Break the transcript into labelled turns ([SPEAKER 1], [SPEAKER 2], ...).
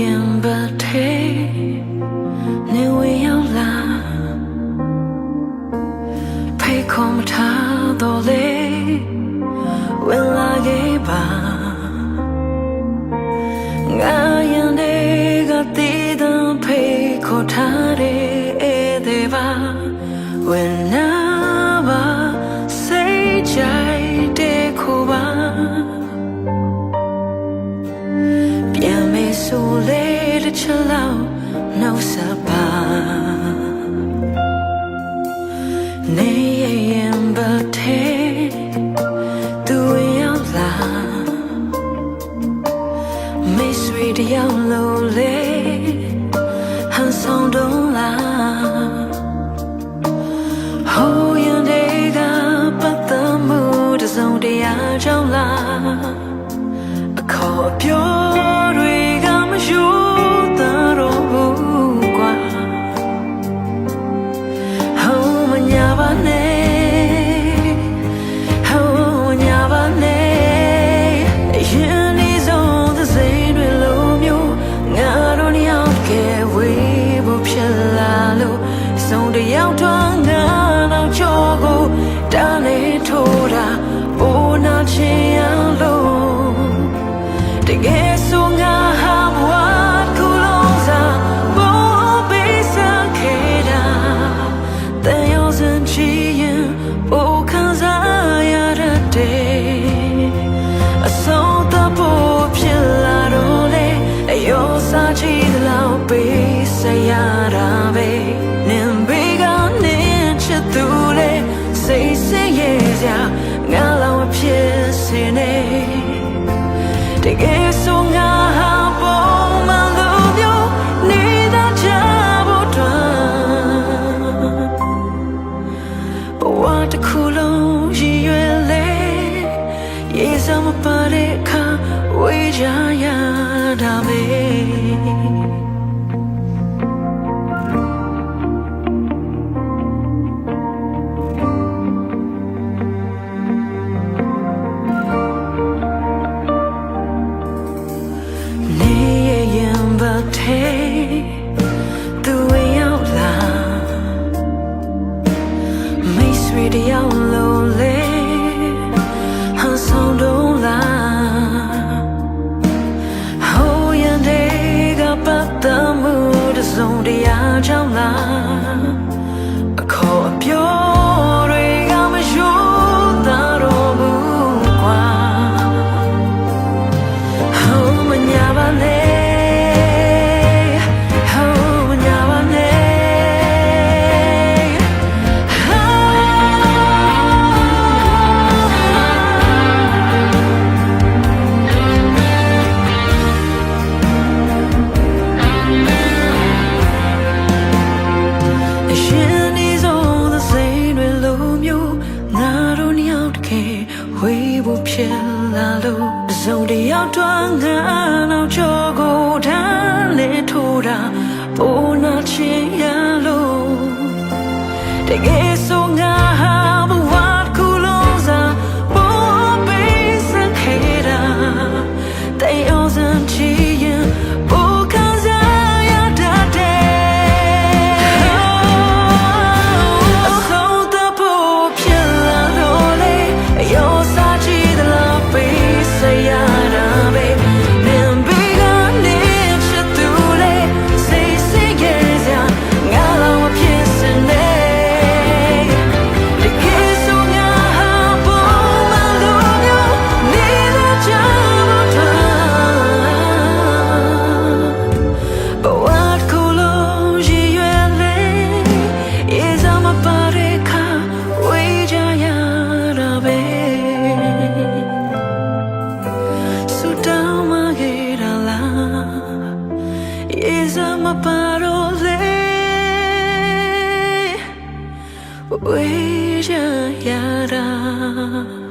[SPEAKER 1] ရင်ဘတ်ထဲနေဝင်ရောက်လာဖိတ်ခေါ်မထားတော့လေဝင်လာခဲ့ပါငါရင်တွေကတည်တဲ့ဖိတ်ခေါ်ထားတဲ့ပါဝင်နာပါစိတ်ကြိုက်တဲ့ခုပါပြန်မေးဆိုလေတစ်ချက်လောက်နှုတ်ဆက်ပါနေရင်ဘတ်ထဲသူရောက်လာမေးဆွေတယောက်လို့လေဟန်ဆောင်တော့လာဟိုရင်တွေကပတ်သက်မှုတစုံတရာကြောင့်လားအခေါ်ပြောတွေကမယူတော့ဘူးကွာဟိုမညာပါနဲ့ဟိုညာပါနဲ့ရင်ဒီဆုံးသစိမ်းတွေလိုမျိုးငါတို့နှစ်ယောက်ကဝေးဖို့ဖြစ်လာလို့ဆုံးတယောက်တော့ငါတော့ကြောကိုတားနေထိုးတာပိုနာချင်ရလို့တကယ်ဆိုငါဟာဘဝကူလုံးစားဘောပေးစခဲ့တာတန်ရုံစင်ချီရင်ပိုခံစားရတဲ့အဆုံးသဖို့ဖြစ်လာတော့လေအယောစားချီလောက်ပေးစရတာပဲနင်ဘေးကနေချစ်သူလေစိတ်ဆင်းရဲစရာငါလောက်ဖြစ်စေနေတကယ်ဆိုငါဟာပုံမှန်လိုမျိုးနေတာချဖို့ဘဝတစ်ခုလုံးရည်ရွယ်လေရေစမပါတဲ့အခါဝေးကြရတာပဲသူရောက်လာမိတ်ဆွေတယောက်လုံးလေဟန်ဆောင်တော့လာဟိုရင်တွေကပတ်သက်မှုတစုံတရာကြောင့်လားအခေါ်အပြောတွေကမယူတော့ဘူးကွာဟိုမညာပါနဲ့ဝေးဖို့ဖြစ်လာလို့စုံတယောက်တော့ငါနောက်ကျော်ကိုထားလေထိုးတာပိုနာချင်ရလို့တကယ်ဆိုငါဟာဘဝကူလုံးစားပိုပေးစခဲ့တာတေးအောင်စံချီရင်ပိုခံစားရတတ်တဲ့အဆုံးသဖို့ဖြစ်လာတော့လေရောIs my parole we ya